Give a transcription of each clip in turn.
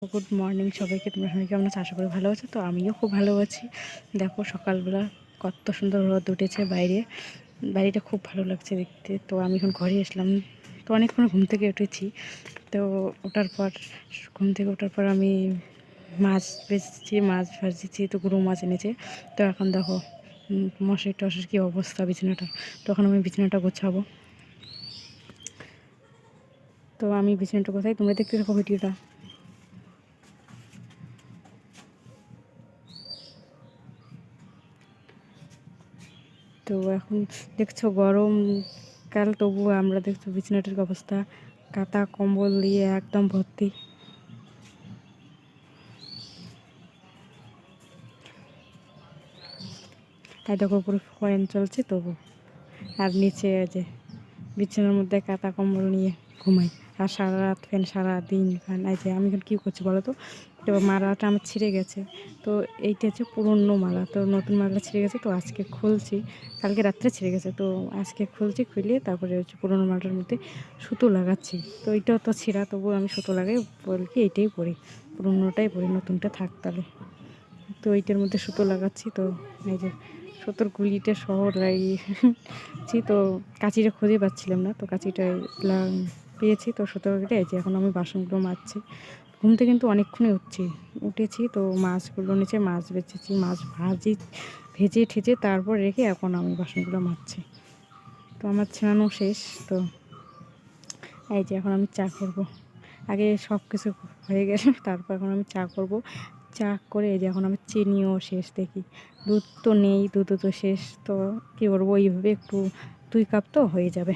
Good morning সবাইকে। তোমরা সবাই কেমন আছো? আশা করি ভালো আছো। তো আমিও খুব ভালো আছি। দেখো সকালবেলা কত সুন্দর রোদ উঠেছে বাইরে। বাড়িটা খুব ভালো লাগছে দেখতে। তো আমি এখন ঘরে আসলাম। তো অনেকক্ষণ ঘুম থেকে উঠেছি। তো ঘুম থেকে ওঠার পর আমি মাছ বেচেছি, মাছ ভাজিছি। তো গুঁড়ো মাছ এনেছে। তো এখন দেখো মশারি টশার কী অবস্থা বিছানাটা। তখন আমি বিছানাটা গোছাবো। তো আমি বিছানাটা গোছাই, তোমরা দেখতে থাকো ভিডিওটা। তো এখন দেখছো গরমকাল, তবুও আমরা দেখছো বিছানাটার অবস্থা কাঁথা কম্বল দিয়ে একদম ভর্তি। তাই দেখো উপরে ফ্যান চলছে তবু, আর নিচে যে বিছানার মধ্যে কাঁথা কম্বল নিয়ে ঘুমাই। আর সারা রাত ফ্যান, সারা দিন ফ্যান। এই যে আমি এখন কী করছি বলো তো। তো মালাটা আমার ছিঁড়ে গেছে। তো এইটা হচ্ছে পুরনো মালা, তো নতুন মালা ছিঁড়ে গেছে। তো আজকে খুলছি, কালকে রাত্রে ছিঁড়ে গেছে। তো আজকে খুলছি, খুলে তারপরে হচ্ছে পুরনো মালাটার মধ্যে সুতো লাগাচ্ছি। তো এইটাও তো ছিঁড়া, তবুও আমি সুতো লাগাই, বলি কি এইটাই পরি, পুরনোটাই পরি, নতুনটা থাক তাহলে। তো এইটার মধ্যে সুতো লাগাচ্ছি। তো এই যে সুতোর গুলিটা সহ লাগিয়েছি। তো কাঁচিটা খুঁজে পাচ্ছিলাম না, তো কাঁচিটা পেয়েছি। তো সুতো কেটে এই যে এখন আমি বাসনগুলো মাজছি। ঘুম থেকে কিন্তু অনেকক্ষণই উঠেছি। তো মাছগুলো নিচে মাছ বেচেছি, মাছ ভেজে ঠেজে তারপর রেখে এখন আমি বাসনগুলো মাজছি। তো আমার ছেঁড়ানো শেষ। তো এই যে এখন আমি চা করব। আগে সব কিছু হয়ে গেছে, তারপর এখন আমি চা করব। চা করে এই যে এখন আমি চিনিও শেষ দেখি, দুধ তো নেই, দুধও তো শেষ। তো কী করবো, এইভাবে একটু 2 কাপ তো হয়ে যাবে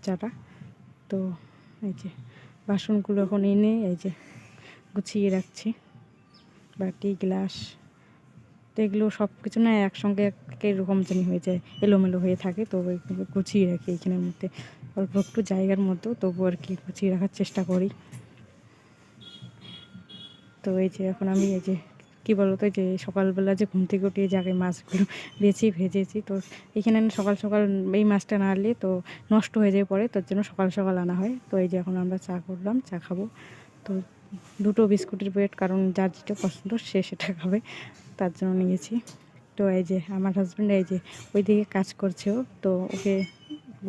চাটা। তো এই যে বাসনগুলো এখন এনে এই যে গুছিয়ে রাখছি, বাটি গ্লাস। তো এগুলো সব কিছু না একসঙ্গে এরকম জানি হয়ে যায়, এলোমেলো হয়ে থাকে। তো ওইগুলো গুছিয়ে রাখি এখানের মধ্যে, অল্প একটু জায়গার মধ্যেও, তবু আর কি গুছিয়ে রাখার চেষ্টা করি। তো এই যে এখন আমি এই যে কী বলতো, যে সকালবেলা যে ঘুম থেকে উঠিয়ে যে আগে মাছগুলো ভেজেছি। তো এখানে সকাল সকাল এই মাছটা না আনলে তো নষ্ট হয়ে যায় পরে, তার জন্য সকাল সকাল আনা হয়। তো এই যে এখন আমরা চা করলাম, চা খাবো। তো 2টো বিস্কুটের প্যাকেট, কারণ যার যেটা পছন্দ সে সেটা খাবে, তার জন্য নিয়েছি। তো এই যে আমার হাজব্যান্ড এই যে ওইদিকে কাজ করছে। ও তো ওকে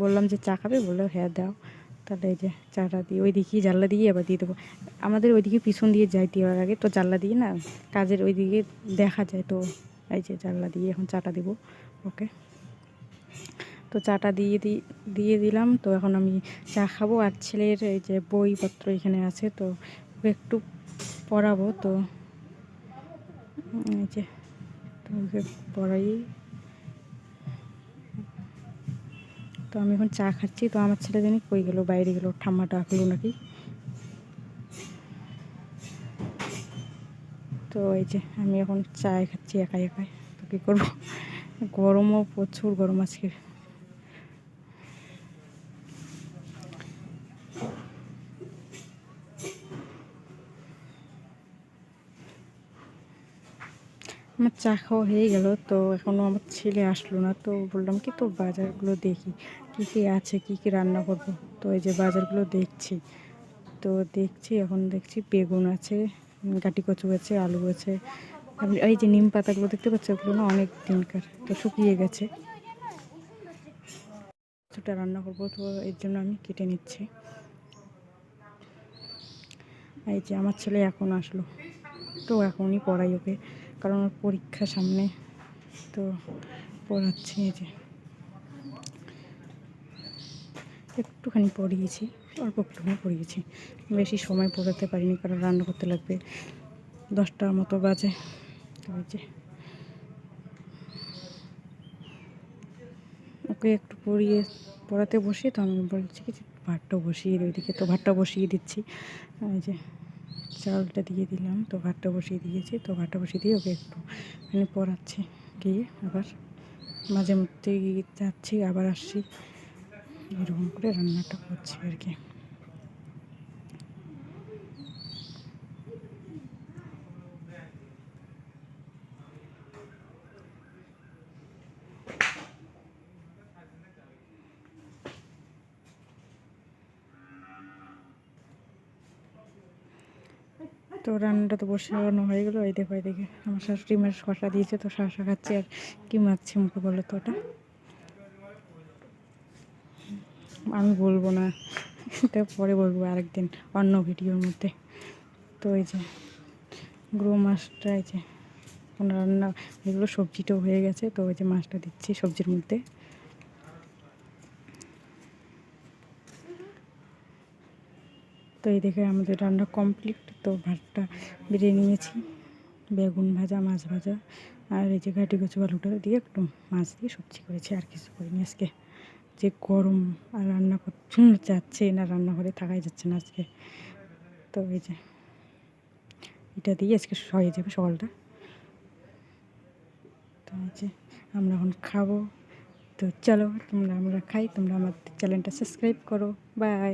বললাম যে চা খাবে, বললো হ্যাঁ দাও। তাহলে এই যে চাটা দিয়ে ওই দিকেই জানলা দিয়ে আবার দিয়ে দেবো। আমাদের ওইদিকে পিছন দিয়ে যাই দেওয়ার আগে, তো জানলা দিয়ে না কাজের ওইদিকে দেখা যায়। তো এই যে জানলা দিয়ে এখন চাটা দিব ওকে। তো চাটা দিয়ে দিলাম। তো এখন আমি চা খাবো। আর ছেলের এই যে বইপত্র এখানে আছে, তো ওকে একটু পড়াবো। তো এই যে তো ওকে পড়াই। তো আমি এখন চা খাচ্ছি। তো আমার ছেলে জানি কই গেলো, বাইরে গেলো, ঠাম্মা ডাকলো নাকি। তো এই যে আমি এখন চায় খাচ্ছি একাই একাই। তো কী করবো, গরমও প্রচুর গরম আজকে। আমার চা খাওয়া হয়ে গেল। তো এখনও আমার ছেলে আসলো না। তো বললাম কি, তো বাজারগুলো দেখি কী কী আছে, কী কী রান্না করব। তো এই যে বাজারগুলো দেখছি। তো এখন দেখছি বেগুন আছে, গাটি কচু আছে, আলু আছে। এই যে নিম পাতাগুলো দেখতে পাচ্ছি, ওগুলো না অনেক দিনকার, তো শুকিয়ে গেছে। কিছুটা রান্না করবো, তো এর জন্য আমি কেটে নিচ্ছি। এই যে আমার ছেলে এখন আসলো। তো এখনই পড়াই ওকে, কারণ ওর পরীক্ষা সামনে। তো পড়াচ্ছি। এই যে একটুখানি পড়িয়েছি, অল্প একটুখানি পড়িয়েছি, বেশি সময় পড়াতে পারিনি, কারণ রান্না করতে লাগবে 10টার মতো বাজে। তো এই যে ওকে একটু পড়াতে বসিয়ে, তো আমি বলছি কি ভাতটা বসিয়ে দিই ওইদিকে। তো ভাতটা বসিয়ে দিচ্ছি। এই যে চালটা দিয়ে দিলাম, তো ভাতটা বসিয়ে দিয়েছি। তো ভাতটা বসিয়ে দিয়ে ওকে একটু মানে পড়াচ্ছি, গিয়ে আবার মাঝে মধ্যে যাচ্ছি, আবার আসছি, এরকম করে রান্নাটা করছি আর কি। তো রান্নাটা তো বসানো হয়ে গেলো। এই দেখো এদিকে আমার শাশুড়ি মাছ কষা দিয়েছে, তো শসা খাচ্ছে। আর কি মাখছে মুখে বলো তো? ওটা আমি বলবো না, এটা পরে বলবো আরেকদিন অন্য ভিডিওর মধ্যে। তো এই যে গ্রো মাছটা, এই যে রান্না এগুলো, সবজিটাও হয়ে গেছে। তো ওই যে মাছটা দিচ্ছি সবজির মধ্যে। তো এই দেখে আমাদের রান্না কমপ্লিট। তো ভাতটা বেরিয়ে নিয়েছি, বেগুন ভাজা, মাছ ভাজা, আর এই যে ঘাটি কচু আলুটা দিয়ে একটু মাছ দিয়ে সবজি করেছি, আর কিছু করিনি আজকে। যে গরম, আর রান্না করতে যাচ্ছে না, রান্নাঘরে থাকাই যাচ্ছে না আজকে। তো এই যে এটা দিয়ে আজকে হয়ে যাবে সকালটা। তো এই যে আমরা এখন খাবো। তো চলো আমরা খাই, তোমরা আমার চ্যানেলটা সাবস্ক্রাইব করো। বাই।